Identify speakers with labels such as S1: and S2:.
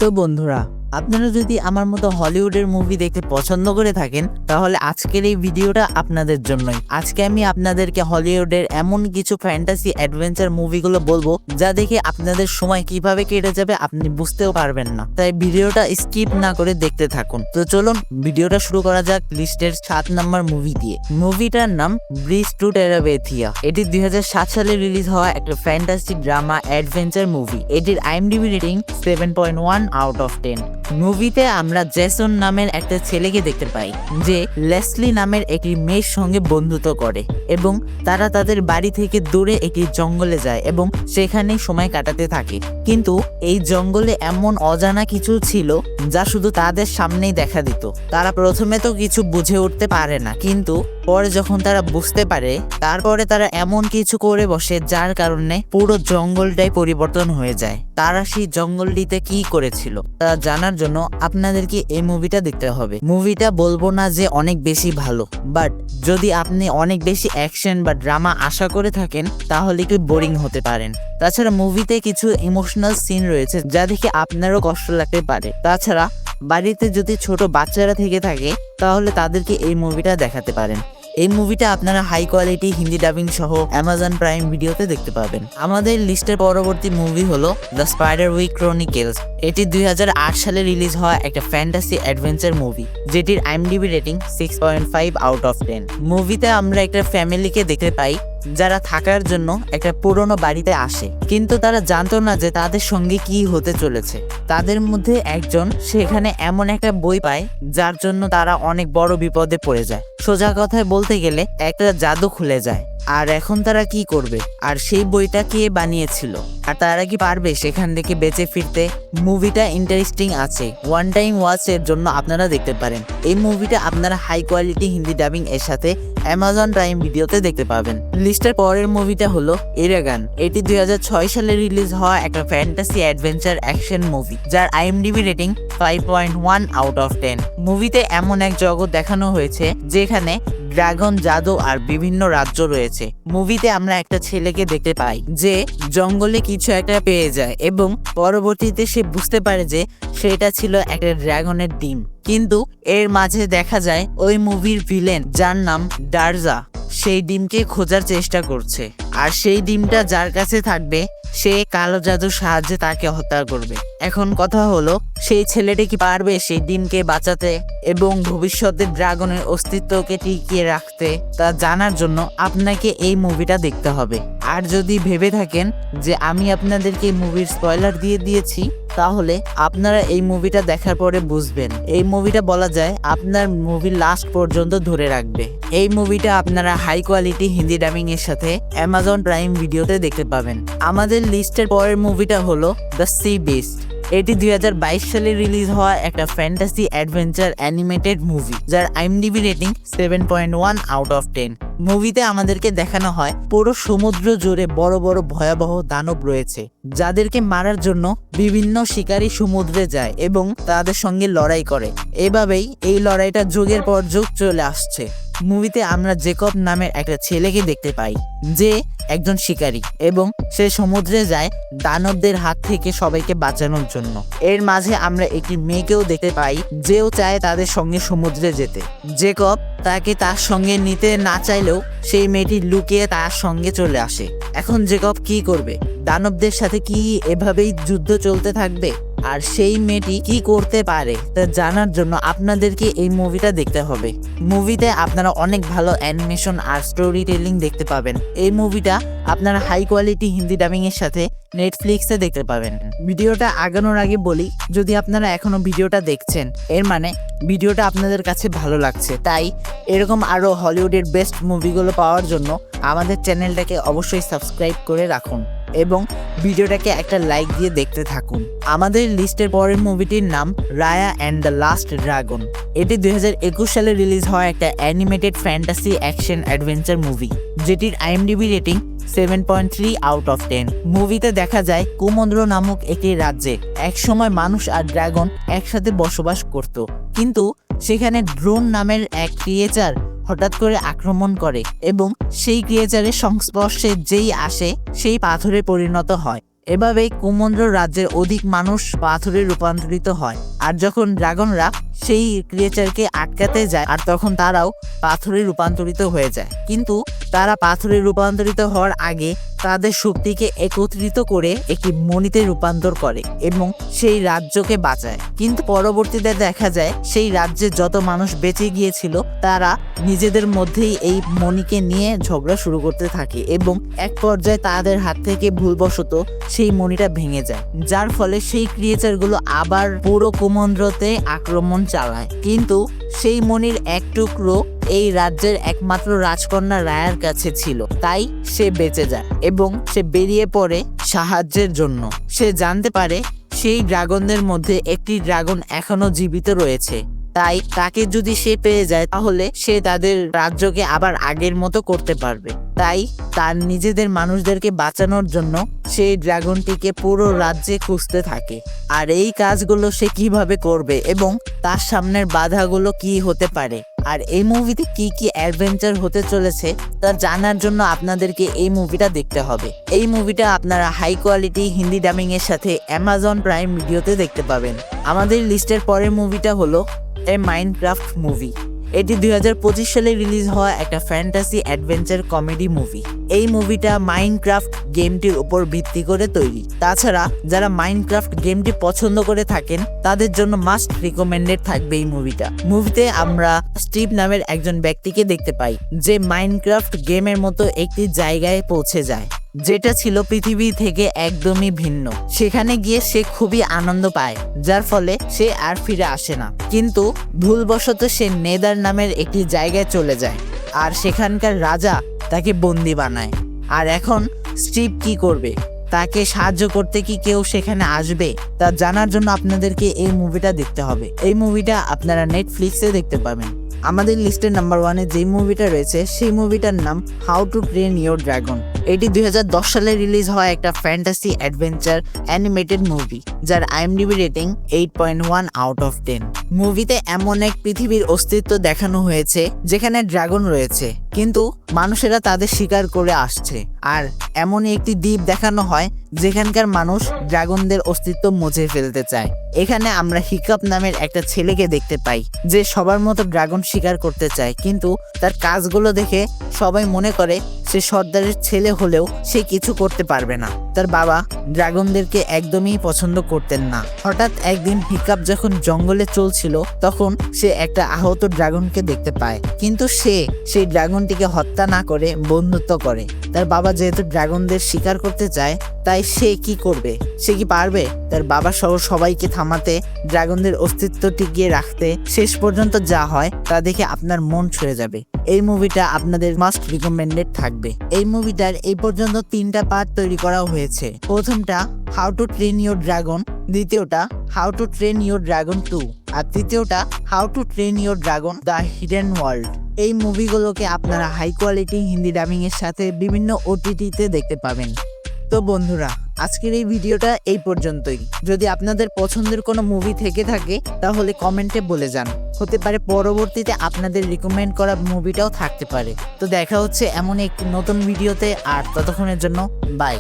S1: তো বন্ধুরা, আপনারা যদি আমার মতো হলিউডের মুভি দেখতে পছন্দ করে থাকেন তাহলে আজকের এই ভিডিওটা আপনাদের জন্যই। আজকে আমি আপনাদেরকে হলিউডের এমন কিছু ফ্যান্টাসি অ্যাডভেঞ্চার মুভিগুলো বলবো যা দেখে আপনাদের সময় কিভাবে কেটে যাবে আপনি বুঝতেও পারবেন না। তাই ভিডিওটা স্কিপ না করে দেখতে থাকুন। তো চলুন ভিডিওটা শুরু করা যাক লিস্টের 7 নম্বর মুভি দিয়ে। মুভিটার নাম ব্রিজ টু টেরাবেথিয়া। এটি 2007 সালে রিলিজ হওয়া একটা ফ্যান্টাসি ড্রামা অ্যাডভেঞ্চার মুভি। এটির IMDb রেটিং 7.1 আউট অফ 10। মুভিতে আমরা জেসন নামের একটা ছেলেকে দেখতে পাই যে লেসলি নামের একটি মেয়ের সঙ্গে বন্ধুত্ব করে এবং তারা তাদের বাড়ি থেকে দূরে একটি জঙ্গলে যায় এবং সেখানেই সময় কাটাতে থাকে। কিন্তু এই জঙ্গলে এমন অজানা কিছু ছিল যা শুধু তাদের সামনেই দেখা দিত। তারা প্রথমে তো কিছু বুঝে উঠতে পারে না, কিন্তু পরে যখন তারা বুঝতে পারে তারপরে তারা এমন কিছু করে বসে যার কারণে পুরো জঙ্গলটাই পরিবর্তন হয়ে যায়। তারা সেই জঙ্গলটিতে কি করেছিল তা জানার জন্য আপনাদেরকে এই মুভিটা দেখতে হবে। মুভিটা বলবো না যে অনেক বেশি ভালো, বাট যদি আপনি অনেক বেশি অ্যাকশন বা ড্রামা আশা করে থাকেন তাহলে একটু বোরিং হতে পারেন। তাছাড়া মুভিতে কিছু ইমোশনাল সিন রয়েছে যা দেখে আপনারও কষ্ট লাগতে পারে। তাছাড়া বাড়িতে যদি ছোট বাচ্চারা থেকে থাকে তাহলে তাদেরকে এই মুভিটা দেখাতে পারেন। এই মুভিটা আপনারা হাই কোয়ালিটি হিন্দি ডাবিং সহ অ্যামাজন প্রাইম ভিডিওতে দেখতে পাবেন। আমাদের লিস্টের পরবর্তী মুভি হলো দ্য স্পাইডারউইক ক্রনিকেলস। এটি 2008 সালে রিলিজ হওয়া একটা ফ্যান্টাসি অ্যাডভেঞ্চার মুভি যেটির IMDb রেটিং 6.5 আউট অফ 10। মুভিতে আমরা একটা ফ্যামিলিকে দেখতে পাই যারা থাকার জন্য একটা পুরনো বাড়িতে আসে, কিন্তু তারা জানতো না যে তাদের সঙ্গে কি হতে চলেছে। তাদের মধ্যে একজন সেখানে এমন একটা বই পায় যার জন্য তারা অনেক বড় বিপদে পড়ে যায়। সোজা কথায় বলতে গেলে একটা জাদু খুলে যায়। আর এখন তারা কি করবে, আর সেই বইটা কে বানিয়েছিল, আর তারা কি পারবে সেখান থেকে বেঁচে ফিরতে? মুভিটা ইন্টারেস্টিং আছে, ওয়ান টাইম ওয়াচ এর জন্য আপনারা দেখতে পারেন। এই মুভিটা আপনারা হাই কোয়ালিটি হিন্দি ডাবিং এর সাথে অ্যামাজন প্রাইম ভিডিওতে দেখতে পাবেন। লিস্টের পরের মুভিটা হলো এরাগান। এটি 2006 সালে রিলিজ হওয়া একটা ফ্যান্টাসি অ্যাডভেঞ্চার অ্যাকশন মুভি যার IMDb রেটিং 5.1 আউট অফ 10। মুভিতে এমন এক জগৎ দেখানো হয়েছে যেখানে ড্রাগন, জাদু আর বিভিন্ন রাজ্য রয়েছে। মুভিতে আমরা একটা ছেলেকে দেখতে পাই যে জঙ্গলে কিছু একটা পেয়ে যায় এবং পরবর্তীতে সে বুঝতে পারে যে সেটা ছিল একটা ড্রাগনের ডিম। কিন্তু এর মাঝে দেখা যায় ওই মুভির ভিলেন যার নাম ডারজা সেই ডিমকে খোঁজার চেষ্টা করছে, আর সেই ডিমটা যার কাছে থাকবে সে কালো জাদুর সাহায্যে তাকে হত্যা করবে। এখন কথা হলো সেই ছেলেটি কি পারবে সেই ডিমকে বাঁচাতে এবং ভবিষ্যতে ড্রাগনের অস্তিত্বকে টিকিয়ে রাখতে? তা জানার জন্য আপনাকে এই মুভিটা দেখতে হবে। আর যদি ভেবে থাকেন যে আমি আপনাদেরকে মুভির স্পয়লার দিয়ে দিয়েছি তাহলে আপনারা এই মুভিটা দেখার পরে বুঝবেন। এই মুভিটা বলা যায় আপনার মুভির লাস্ট পর্যন্ত ধরে রাখবে। এই মুভিটা আপনারা হাই কোয়ালিটি হিন্দি ডাবিং এর সাথে অ্যামাজন প্রাইম ভিডিওতে দেখতে পাবেন। আমাদের লিস্টের পরের মুভিটা হলো দ্য সি বিস্ট। এটি 2022 সালে রিলিজ হওয়া একটা ফ্যান্টাসি অ্যাডভেঞ্চার অ্যানিমেটেড মুভি যার IMDb রেটিং 7.1 আউট অফ 10। মুভিতে আমাদেরকে দেখানো হয় পুরো সমুদ্র জুড়ে বড় বড় ভয়াবহ দানব রয়েছে যাদেরকে মারার জন্য বিভিন্ন শিকারী সমুদ্রে যায় এবং তাদের সঙ্গে লড়াই করে। এভাবেই এই লড়াইটা যুগের পর যুগ চলে আসছে। মুভিতে আমরা জেকব নামের একটা ছেলেকে দেখতে পাই যে একজন শিকারী এবং সে সমুদ্রে যায় দানবদের হাত থেকে সবাইকে বাঁচানোর জন্য। এর মাঝে আমরা একটি মেয়েকেও দেখতে পাই যেও চায় তাদের সঙ্গে সমুদ্রে যেতে। জেকব তাকে তার সঙ্গে নিতে না চাইলেও সেই মেয়েটি লুকিয়ে তার সঙ্গে চলে আসে। এখন জেকব কি করবে? দানবদের সাথে কি এভাবেই যুদ্ধ চলতে থাকবে? আর সেই মেয়েটি কি করতে পারে তা জানার জন্য আপনাদেরকে এই মুভিটা দেখতে হবে। মুভিতে আপনারা অনেক ভালো অ্যানিমেশন আর স্টোরি টেলিং দেখতে পাবেন। এই মুভিটা আপনারা হাই কোয়ালিটি হিন্দি ডাবিং এর সাথে নেটফ্লিক্সে দেখতে পাবেন। ভিডিওটা আগানোর আগে বলি, যদি আপনারা এখনো ভিডিওটা দেখছেন এর মানে ভিডিওটা আপনাদের কাছে ভালো লাগছে। তাই এরকম আরো হলিউডের বেস্ট মুভিগুলো পাওয়ার জন্য আমাদের চ্যানেলটাকে অবশ্যই সাবস্ক্রাইব করে রাখুন এবং ভিডিওটাকে একটা লাইক দিয়ে দেখতে থাকুন। আমাদের লিস্টের পরের মুভিটির নাম Raya and the last dragon. এটি 2021 সালে রিলিজ হওয়া একটা animated fantasy action adventure movie যেটির IMDb রেটিং 7.3 আউট অফ 10। মুভিতে দেখা যায় কুমন্দ্র নামক একটি রাজ্যে একসময় মানুষ আর ড্রাগন একসাথে বসবাস করত, কিন্তু সেখানে ড্রোন নামের এক ক্রিয়েচার হঠাৎ করে আক্রমণ করে এবং সেই ক্রিয়েচারের সংস্পর্শে যেই আসে সেই পাথরে পরিণত হয়। এভাবেই কুমন্ড্র রাজ্যের অধিক মানুষ পাথরে রূপান্তরিত হয়। আর যখন ড্রাগনরা সেই ক্রিয়েচারকে আটকাতে যায় আর তখন তারাও পাথরে রূপান্তরিত হয়ে যায়। কিন্তু তারা পাথরে রূপান্তরিত হওয়ার আগে তাদের শক্তিকে একত্রিত করে একটি মণিতে রূপান্তর করে এবং সেই রাজ্যকে বাঁচায়। কিন্তু পরবর্তীতে দেখা যায় সেই রাজ্যে যত মানুষ বেঁচে গিয়েছিল তারা নিজেদের মধ্যেই এই মণিকে নিয়ে ঝগড়া শুরু করতে থাকে এবং এক পর্যায়ে তাদের হাত থেকে ভুলবশত সেই মণিটা ভেঙে যায়, যার ফলে সেই ক্রিয়েচারগুলো আবার পুরো কুমন্ড্রতে আক্রমণ চালায়। কিন্তু সেই মণির এক টুকরো এই রাজ্যের একমাত্র রাজকন্যা রায়ার কাছে ছিল, তাই সে বেঁচে যায় এবং সে বেরিয়ে পড়ে সাহায্যের জন্য। সে জানতে পারে সেই ড্রাগনদের মধ্যে একটি ড্রাগন এখনো জীবিত রয়েছে, তাই তাকে যদি সে পেয়ে যায় তাহলে সে তাদের রাজ্যকে আবার আগের মতো করতে পারবে। তাই তার নিজেদের মানুষদেরকে বাঁচানোর জন্য সেই ড্রাগনটিকে পুরো রাজ্যে খুঁজতে থাকে। আর এই কাজগুলো সে কিভাবে করবে এবং তার সামনের বাধাগুলো কি হতে পারে আর এই মুভিতে কি কি অ্যাডভেঞ্চার হতে চলেছে তা জানার জন্য আপনাদেরকে এই মুভিটা দেখতে হবে। এই মুভিটা আপনারা হাই কোয়ালিটি হিন্দি ডাবিং এর সাথে অ্যামাজন প্রাইম ভিডিওতে দেখতে পাবেন। আমাদের লিস্টের পরের মুভিটা হলো এ মাইনক্রাফট মুভি। এটি 2025 সালে রিলিজ হওয়া একটা ফ্যান্টাসি অ্যাডভেঞ্চার কমেডি মুভি। এই মুভিটা মাইনক্রাফট গেমটির উপর ভিত্তি করে তৈরি। তাছাড়া যারা মাইনক্রাফট গেমটি পছন্দ করে থাকেন তাদের জন্য মাস্ট রিকমেন্ডেড থাকবে এই মুভিটা। মুভিতে আমরা স্টিভ নামের একজন ব্যক্তিকে দেখতে পাই যে মাইনক্রাফট গেমের মতো একটি জায়গায় পৌঁছে যায় যেটা ছিল পৃথিবী থেকে একদমই ভিন্ন। সেখানে গিয়ে সে খুবই আনন্দ পায়, যার ফলে সে আর ফিরে আসে না। কিন্তু ভুলবশত সে নেদার নামের একটি জায়গায় চলে যায় আর সেখানকার রাজা তাকে বন্দি বানায়। আর এখন স্টিভ কি করবে, তাকে সাহায্য করতে কি কেউ সেখানে আসবে, তা জানার জন্য আপনাদেরকে এই মুভিটা দেখতে হবে। এই মুভিটা আপনারা নেটফ্লিক্সে দেখতে পাবেন। আমাদের লিস্টের নাম্বার 1-এ যে মুভিটা রয়েছে সেই মুভিটার নাম how to train your dragon. এটি 2010 সালে রিলিজ হওয়া একটা ফ্যান্টাসি অ্যাডভেঞ্চার অ্যানিমেটেড মুভি, যার আইএমডিবি রেটিং 8.1 আউট অফ 10। মুভিতে এমন এক পৃথিবীর অস্তিত্ব দেখানো হয়েছে যেখানে ড্রাগন রয়েছে, কিন্তু মানুষেরা তাদের শিকার করে আসছে। আর এমনই একটি দ্বীপ দেখানো হয় যেখানকার মানুষ ড্রাগনদের অস্তিত্ব মুছে ফেলতে চায়। এখানে আমরা হিকাপ নামের একটা ছেলেকে দেখতে পাই যে সবার মতো ড্রাগন শিকার করতে চায়, কিন্তু তার কাজগুলো দেখে সবাই মনে করে সে সর্দারের ছেলে হলেও সে কিছু করতে পারবে না। তার বাবা ড্রাগনদেরকে একদমই পছন্দ করতেন না। হঠাৎ একদিন হিকাপ যখন জঙ্গলে চলছিল তখন সে একটা আহত ড্রাগনকে দেখতে পায়, কিন্তু সে সেই ড্রাগনটিকে হত্যা না করে বন্ধুত্ব করে। তার বাবা যেহেতু ড্রাগনদের শিকার করতে চায় তাই সে কি করবে, সে কি পারবে তার বাবা সহ সবাইকে থামাতে, ড্রাগনদের অস্তিত্ব টিকিয়ে রাখতে? শেষ পর্যন্ত যা হয় তা দেখে আপনার মন ছুঁয়ে যাবে। এই মুভিটা আপনাদের মাস্ট রিকমেন্ডেড থাকবে। এই মুভিটার এই পর্যন্ত 3টা পার্ট তৈরি করা হয়েছে। প্রথমটা how to train your dragon, দ্বিতীয়টা how to train your dragon 2 আর তৃতীয়টা how to train your dragon the hidden world. এই মুভিগুলোকে আপনারা হাই কোয়ালিটি হিন্দি ডাবিং এর সাথে বিভিন্ন ওটিটিতে দেখতে পাবেন। তো বন্ধুরা, আজকের এই ভিডিওটা এই পর্যন্তই। যদি আপনাদের পছন্দের কোনো মুভি থেকে থাকে তাহলে কমেন্টে বলে যান, হতে পারে পরবর্তীতে আপনাদের রিকমেন্ড করা মুভিটাও থাকতে পারে। তো দেখা হচ্ছে এমন একটি নতুন ভিডিওতে, আর ততক্ষণের জন্য বাই।